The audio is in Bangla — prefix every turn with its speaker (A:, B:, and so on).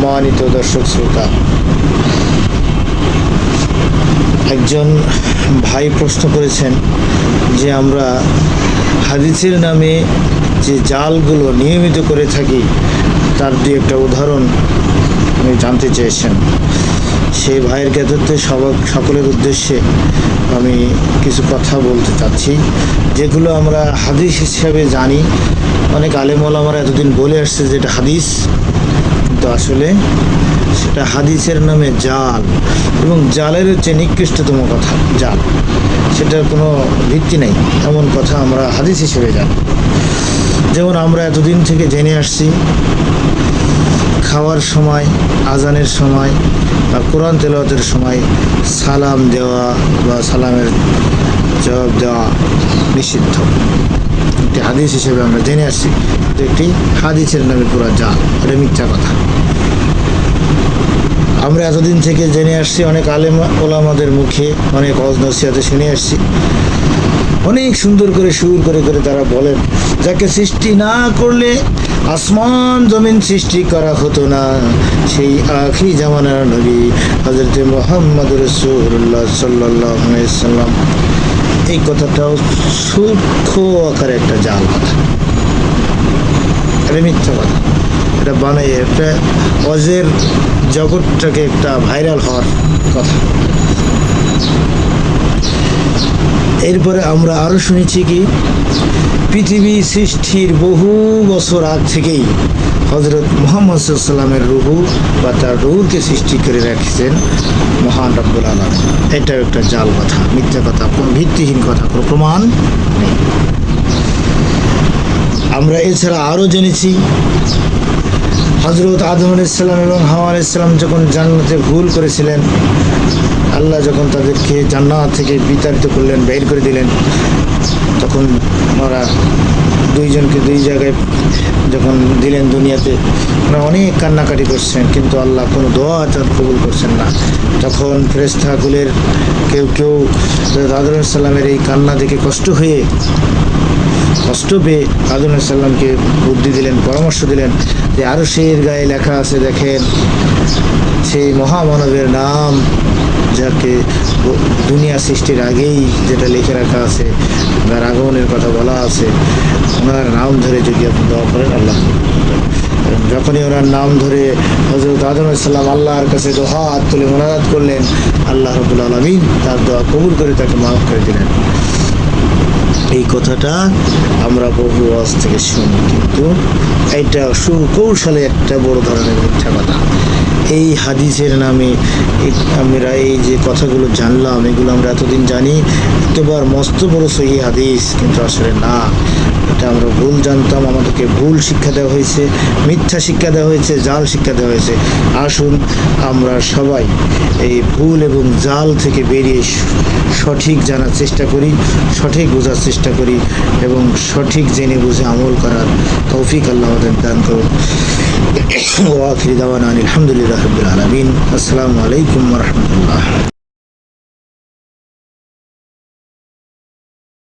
A: সম্মানিত দর্শক শ্রোতা, একজন ভাই প্রশ্ন করেছেন যে আমরা হাদিসের নামে যে জালগুলো নিয়মিত করে থাকি তার দুই একটা উদাহরণ উনি জানতে চেয়েছেন। সেই ভাইয়ের ক্ষেত্রে সকলের উদ্দেশ্যে আমি কিছু কথা বলতে চাচ্ছি, যেগুলো আমরা হাদিস হিসাবে জানি। অনেক আলেম ওলামারা এতদিন বলে আসছে যে এটা হাদিস, কিন্তু আসলে সেটা হাদিসের নামে জাল, এবং জালের হচ্ছে নিকৃষ্টতম কথা জাল, সেটার কোনো ভিত্তি নেই এমন কথা আমরা হাদিস হিসেবে জানি। যেমন আমরা এতদিন থেকে জেনে আসছি খাওয়ার সময়, আজানের সময় বা কোরআন তেলাওয়াতের সময় সালাম দেওয়া বা সালামের জবাব দেওয়া নিষিদ্ধ। একটি হাদিস হিসেবে আমরা জেনে আসছি, একটি হাদিসের নামে পুরো জাল, এটা মিথ্যা কথা। আমরা এতদিন থেকে জেনে আসছি, অনেক আলেম ওলামাদের মুখে অনেক ওয়াজ নসিহতে শুনে আসছি, অনেক সুন্দর করে সুর করে করে তারা বলেন, যাকে সৃষ্টি না করলে আসমান জমিন সৃষ্টি করা হতো না, সেই আখিরি জামানার নবী হযরত মুহাম্মদ রাসূলুল্লাহ সাল্লাল্লাহু আলাইহি সাল্লাম। এই কথাটাও সূক্ষ্ম আকারে একটা জাল কথা, এটা মিথ্যা কথা। এটা বানাই একটা ওয়াজের জগৎটাকে একটা ভাইরাল হওয়ার কথা। এরপরে আমরা আরও শুনেছি কি পৃথিবী সৃষ্টির বহু বছর আগ থেকেই হযরত মুহাম্মদ সাল্লাল্লাহু আলাইহি সাল্লামের রূহ বা তার রূহকে সৃষ্টি করে রেখেছেন মহান রব্বুল আলামিন। এটাও একটা জাল কথা, মিথ্যা কথা, কোনো ভিত্তিহীন কথা, কোনো প্রমাণ নেই। আমরা এছাড়া আরও জেনেছি হযরত আদম আলাইহিস সালাম এবং হাওয়া আলাইহিস সালাম যখন জান্নাতে ভুল করেছিলেন, আল্লাহ যখন তাদেরকে জান্নাত থেকে বিতাড়িত করলেন, বের করে দিলেন, তখন ওরা দুইজনকে দুই জায়গায় যখন দিলেন দুনিয়াতে, ওরা অনেক কান্নাকাটি করছেন, কিন্তু আল্লাহ কোনো দোয়া তার কবুল করছেন না। তখন ফেরেশতাকুলের কেউ কেউ আদম আলাইহিস সালামের এই কান্না দেখে কষ্ট পেয়ে আদম আলাইহিস সালামকে বুদ্ধি দিলেন, পরামর্শ দিলেন যে আরশের গায়ে লেখা আছে, দেখেন সেই মহামানবের নাম, যাকে দুনিয়া সৃষ্টির আগেই যেটা লিখে রাখা আছে, তার আগমনের কথা বলা আছে, ওনার নাম ধরে যদি আপনি দোয়া করেন আল্লাহ। যখনই ওনার নাম ধরে হযরত আদম আলাইহিস সালাম আল্লাহর কাছে হাত তুলে মোনাজাত করলেন, আল্লাহ রাব্বুল আলামিন তার দোয়া কবুল করে তাকে মাফ করে দিলেন। এই কথাটা আমরা বহু ওয়াজ থেকে শুনি, কিন্তু এইটা সুকৌশলে একটা বড় ধরনের মিথ্যা কথা। এই হাদিসের নামে আমরা এই যে কথাগুলো জানলাম, এগুলো আমরা এতদিন জানি এতবার মস্ত বড় সহিহ হাদিস, কিন্তু আসলে না, এটা আমরা ভুল জানতাম, আমাদেরকে ভুল শিক্ষা দেওয়া হয়েছে, মিথ্যা শিক্ষা দেওয়া হয়েছে, জাল শিক্ষা দেওয়া হয়েছে। আসুন আমরা সবাই এই ভুল এবং জাল থেকে বেরিয়ে সঠিক জানার চেষ্টা করি, সঠিক বোঝার চেষ্টা করি, এবং সঠিক জেনে বুঝে আমল করার তৌফিক আল্লাহ আমাদের দান করুন। ওয়া আখিরি দাওয়ানা আলহামদুলিল্লাহি রাব্বিল আলামিন। আসসালামু আলাইকুম ওয়া রাহমাতুল্লাহ।